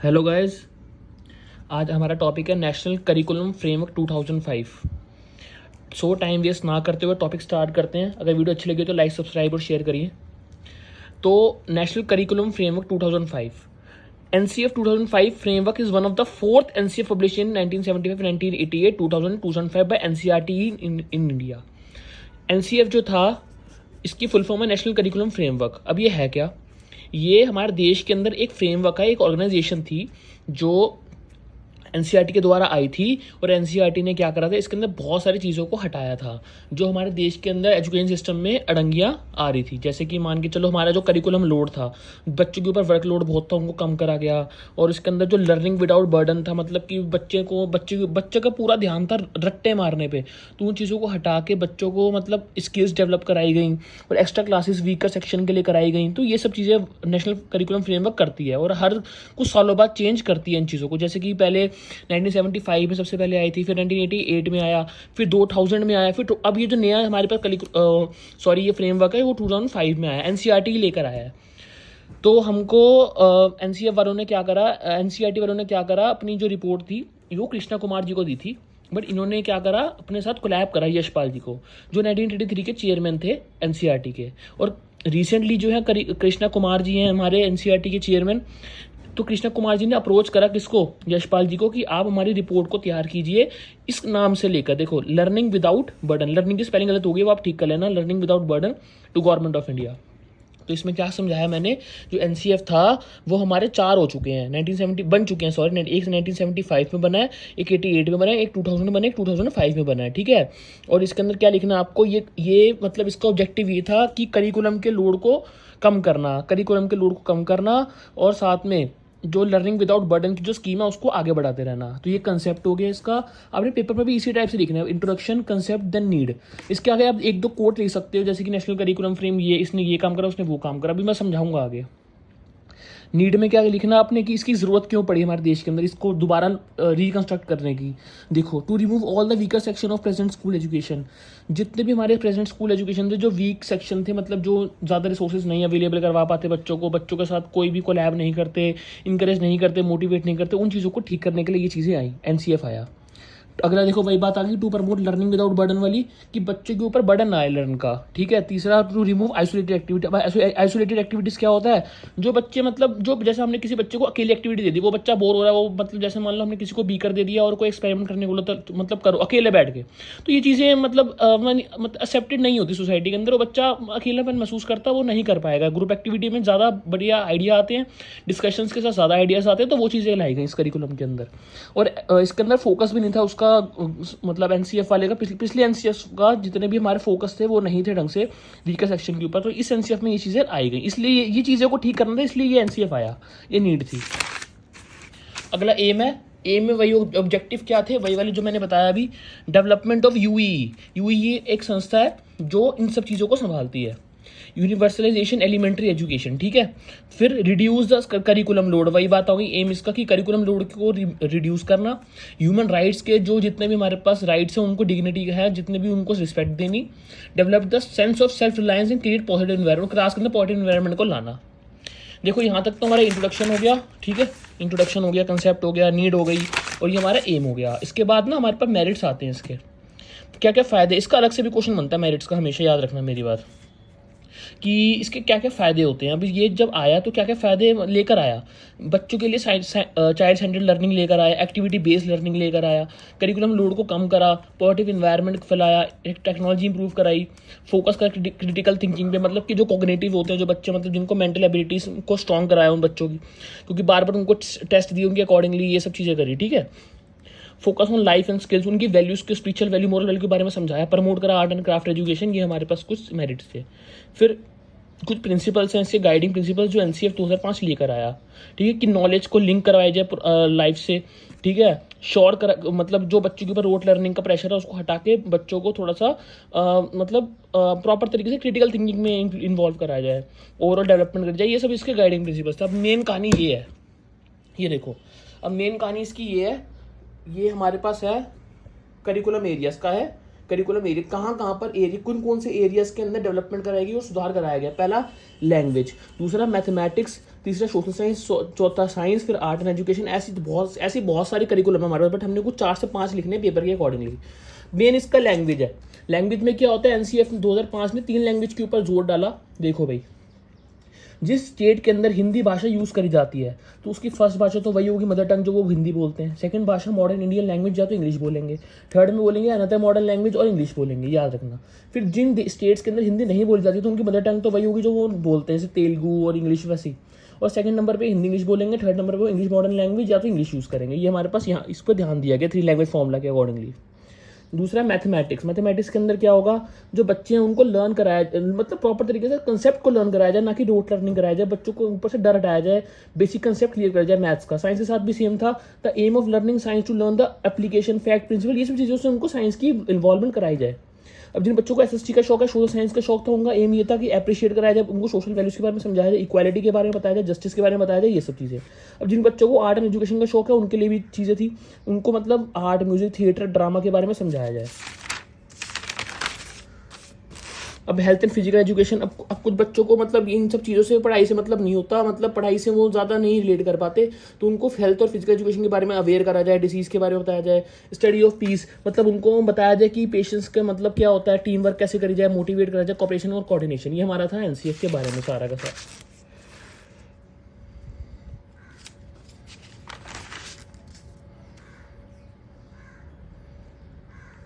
Hello guys, आज हमारा topic है national curriculum framework 2005। So time waste ना करते हुए टॉपिक स्टार्ट करते हैं। अगर वीडियो अच्छी लगी तो लाइक, सब्सक्राइब और शेयर करिए। तो national curriculum framework 2005, NCF 2005 framework is one of the fourth NCF published in 1975, 1988, 2000, 2005 by NCERT in India। NCF जो था, इसकी फुल फॉर्म है नेशनल करिकुलम फ्रेमवर्क। अब ये है क्या? ये हमारे देश के अंदर एक फ्रेमवर्क है, एक ऑर्गेनाइजेशन थी जो NCERT के द्वारा आई थी। और NCERT ने क्या करा था, इसके अंदर बहुत सारी चीज़ों को हटाया था जो हमारे देश के अंदर एजुकेशन सिस्टम में अड़ंगियाँ आ रही थी। जैसे कि मान के चलो, हमारा जो करिकुलम लोड था, बच्चों के ऊपर वर्कलोड बहुत था, उनको कम करा गया। और इसके अंदर जो लर्निंग विदाउट बर्डन था, मतलब कि बच्चे का पूरा ध्यान था रट्टे मारने पे, तो उन चीज़ों को हटा के बच्चों को मतलब स्किल्स डेवलप कराई गई और एक्स्ट्रा क्लासेस वीकर सेक्शन के लिए कराई गई। तो ये सब चीज़ें नेशनल करिकुलम फ्रेमवर्क करती है और हर कुछ सालों बाद चेंज करती है इन चीज़ों को। जैसे कि पहले 1975 में सबसे पहले आई थी, फिर 1988 में आया, फिर 2000 में आया, फिर अब ये जो नया हमारे पास ये फ्रेमवर्क है वो 2005 में आया, NCERT ही लेकर आया है। तो हमको NCF वालों ने क्या करा, NCERT वालों ने क्या करा, अपनी जो रिपोर्ट थी वो कृष्णा कुमार जी को दी थी। बट इन्होंने क्या करा, अपने साथ कोलैब करा यशपाल जी को, जो 1983 के चेयरमैन थे NCERT के। और रिसेंटली जो है कृष्णा कुमार जी हैं हमारे NCERT के चेयरमैन। तो कृष्णा कुमार जी ने अप्रोच करा किसको, यशपाल जी को, कि आप हमारी रिपोर्ट को तैयार कीजिए इस नाम से लेकर। देखो, लर्निंग विदाउट बर्डन, लर्निंग की स्पेलिंग गलत हो गई, वो आप ठीक कर लेना, learning without burden to government of India. तो इसमें क्या समझाया मैंने, जो NCF था वो हमारे 4 हो चुके हैं, 1970 बन चुके हैं, सॉरी, एक 1975 में बना है, एक 88 में बना है, एक 2000 में बना है, एक 2005 में बना है, ठीक है। और इसके अंदर क्या लिखना है आपको, ये मतलब इसका ऑब्जेक्टिव ये था कि करिकुलम के लोड को कम करना, और साथ में जो लर्निंग विदाउट बर्डन की जो स्कीम है उसको आगे बढ़ाते रहना। तो ये कंसेप्ट हो गया इसका। आपने पेपर में भी इसी टाइप से लिखना है, इंट्रोडक्शन, कंसेप्ट, देन नीड। इसके आगे आप 1-2 कोट लिख सकते हो, जैसे कि नेशनल करिकुलम फ्रेम ये इसने ये काम करा, उसने वो काम करा। अभी मैं समझाऊंगा आगे। नीड में क्या लिखना आपने, कि इसकी ज़रूरत क्यों पड़ी हमारे देश के अंदर इसको दोबारा रिकंस्ट्रक्ट करने की। देखो, to remove all the weaker section of present school education. जितने भी हमारे प्रेजेंट स्कूल एजुकेशन थे, जो वीक सेक्शन थे, मतलब जो ज़्यादा रिसोर्सेज नहीं अवेलेबल करवा पाते बच्चों के साथ कोई भी कोलैब नहीं करते, इंकरेज नहीं करते, मोटिवेट नहीं करते, उन चीज़ों को ठीक करने के लिए ये चीज़ें आई, NCF आया। अगला देखो, वही बात आ गई, to promote learning without burden वाली, कि बच्चे के ऊपर बर्डन ना आए लर्न का, ठीक है। तीसरा, to remove isolated activity. Isolated activities क्या होता है, जो बच्चे मतलब जो जैसे हमने किसी बच्चे को अकेली एक्टिविटी दे दी, वो बच्चा बोर हो रहा है, वो मतलब जैसे मान लो हमने किसी को बीकर दे दिया और कोई एक्सपेरिमेंट करने को बोला, तो मतलब करो अकेले बैठ के, तो ये चीज़ें मतलब एक्सेप्टेड नहीं होती सोसाइटी के अंदर। वो बच्चा अकेलापन महसूस करता है, वो नहीं कर पाएगा। ग्रुप एक्टिविटी में ज़्यादा बढ़िया आइडिया आते हैं, डिस्कशंस के साथ ज़्यादा आइडियाज आते हैं, तो वो चीज़ें लाई गई इस करिकुलम के अंदर। और इसके अंदर फोकस भी नहीं था उसका, मतलब NCF वाले का, पिछले NCF का जितने भी हमारे फोकस थे वो नहीं थे ढंग से वीकर सेक्शन के ऊपर। तो इस NCF में ये चीज़ें आई गई, इसलिए ये चीज़ों को ठीक करना था, इसलिए ये NCF आया, ये नीड थी। अगला एम है। एम में वही ऑब्जेक्टिव क्या थे, वही वाले जो मैंने बताया अभी, डेवलपमेंट ऑफ UEE एक संस्था है जो इन सब चीज़ों को संभालती है। यूनिवर्सलाइजेशन एलिमेंट्री एजुकेशन, ठीक है। फिर रिड्यूस द करिकुलम लोड, वही बात होगी एम इसका, कि करिकुलम लोड को रिड्यूस करना। ह्यूमन राइट्स के जो जितने भी हमारे पास राइट्स हैं उनको डिग्निटी है, जितने भी उनको रिस्पेक्ट देनी। Develop the sense of self reliance and create positive environment, class के अंदर पॉजिटिव एनवायरमेंट को लाना। देखो, यहाँ तक तो हमारा इंट्रोडक्शन हो गया, ठीक है, इंट्रोडक्शन हो गया, कंसेप्ट हो गया, नीड हो गई, और ये हमारा एम हो गया। इसके बाद ना हमारे पास मेरिट्स आते हैं इसके, क्या क्या फ़ायदे, इसका अलग से भी क्वेश्चन बनता है मेरिट्स का, हमेशा याद रखना मेरी बात, कि इसके क्या क्या फ़ायदे होते हैं। अभी ये जब आया तो क्या क्या फ़ायदे लेकर आया, बच्चों के लिए चाइल्ड सेंटर्ड लर्निंग लेकर आया, एक्टिविटी बेस्ड लर्निंग लेकर आया, करिकुलम लोड को कम करा, पॉजिटिव इन्वायरमेंट फैलाया, टेक्नोलॉजी इंप्रूव कराई, फोकस कर क्रिटिकल थिंकिंग पे, मतलब कि जो कॉग्निटिव होते हैं जो बच्चे, मतलब जिनको मेंटल एबिलिटीज़ को स्ट्रॉन्ग कराया उन बच्चों की, क्योंकि बार बार उनको टेस्ट दिए, उनके अकॉर्डिंगली ये सब चीज़ें करी, ठीक है। Focus on life and skills, उनकी वैल्यूज़ के, स्पिरिचुअल वैल्यू, मोरल वैल्यू के बारे में समझाया, प्रमोट करा आर्ट एंड क्राफ्ट एजुकेशन, ये हमारे पास कुछ मेरिट्स थे। फिर कुछ प्रिंसिपल्स हैं इसके, गाइडिंग प्रिंसिपल्स, जो NCF 2005 लेकर आया, ठीक है, कि नॉलेज को लिंक करवाया जाए लाइफ से, ठीक है। मतलब जो बच्चों के ऊपर रोट लर्निंग का प्रेशर है उसको हटा के बच्चों को थोड़ा सा मतलब प्रॉपर तरीके से क्रिटिकल थिंकिंग में इन्वॉल्व कराया जाए, ओवरऑल डेवलपमेंट कर जाए, ये सब इसके गाइडिंग प्रिंसिपल्स थे। अब मेन कहानी ये है, ये देखो, अब मेन कहानी इसकी ये है, ये हमारे पास है करिकुलम एरियाज का है। करिकुलम एरिया कहाँ पर एरिया, कौन से एरियाज के अंदर डेवलपमेंट कराएगी और सुधार कराया गया। पहला लैंग्वेज, दूसरा मैथमेटिक्स, तीसरा सोशल साइंस, चौथा साइंस, फिर आर्ट एंड एजुकेशन। ऐसी बहुत सारी करिकुलम है हमारे पास, बट हमने कुछ 4 से 5 लिखने हैं पेपर के अकॉर्डिंगली। मेन इसका लैंग्वेज है। लैंग्वेज में क्या होता है, एनसीएफ 2005 ने 3 लैंग्वेज के ऊपर जोर डाला। देखो भाई, जिस स्टेट के अंदर हिंदी भाषा यूज़ करी जाती है तो उसकी फर्स्ट भाषा तो वही होगी मदर टंग, जो वो हिंदी बोलते हैं। सेकंड भाषा मॉडर्न इंडियन लैंग्वेज, या तो इंग्लिश बोलेंगे। थर्ड में बोलेंगे अनदर मॉडर्न लैंग्वेज और इंग्लिश बोलेंगे, याद रखना। फिर जिन स्टेट्स के अंदर हिंदी नहीं बोली जाती तो उनकी मदर टंग तो वही होगी जो वो बोलते हैं, जैसे तेलुगु और इंग्लिश वैसी। और सेकंड नंबर पे हिंदी इंग्लिश बोलेंगे, थर्ड नंबर पे इंग्लिश मॉडर्न लैंग्वेज या तो इंग्लिश यूज़ करेंगे। ये हमारे पास यहाँ इस पर ध्यान दिया गया 3 लैंग्वेज फॉर्मूला के अकॉर्डिंगली। दूसरा मैथमेटिक्स। मैथमेटिक्स के अंदर क्या होगा, जो बच्चे हैं उनको लर्न कराया, मतलब प्रॉपर तरीके से कंसेप्ट को लर्न कराया जाए, ना कि रोट लर्निंग कराया जाए। बच्चों को ऊपर से डर हटाया जाए, बेसिक कंसेप्ट क्लियर कराया जाए मैथ्स का। साइंस के साथ भी सेम था। The aim of learning science to learn the application, fact, principle, ये सब चीज़ों से उनको साइंस की इन्वॉल्वमेंट कराई जाए। अब जिन बच्चों को एसएसटी का शौक है, सोशल साइंस का शौक था, उनका एम ये था कि अप्रिशिएट कराया जाए, उनको सोशल वैल्यूज के बारे में समझाया जाए, इक्वालिटी के बारे में बताया जाए, जस्टिस के बारे में बताया जाए, ये सब चीज़ें। अब जिन बच्चों को आर्ट एंड एजुकेशन का शौक है उनके लिए भी चीज़ें थी, उनको मतलब आर्ट, म्यूजिक, थिएटर, ड्रामा के बारे में समझाया जाए। अब हेल्थ एंड फिजिकल एजुकेशन। अब कुछ बच्चों को मतलब इन सब चीज़ों से, पढ़ाई से मतलब नहीं होता, मतलब पढ़ाई से वो ज़्यादा नहीं रिलेट कर पाते, तो उनको हेल्थ और फिजिकल एजुकेशन के बारे में अवेयर करा जाए, डिसीज़ के बारे में बताया जाए। स्टडी ऑफ पीस, मतलब उनको बताया जाए कि पेशेंस का मतलब क्या होता है, टीम वर्क कैसे करी जाए, मोटिवेट करा जाए, कॉपरेशन और कोऑर्डिनेशन। ये हमारा था एनसीएफ के बारे में सारा का सारा।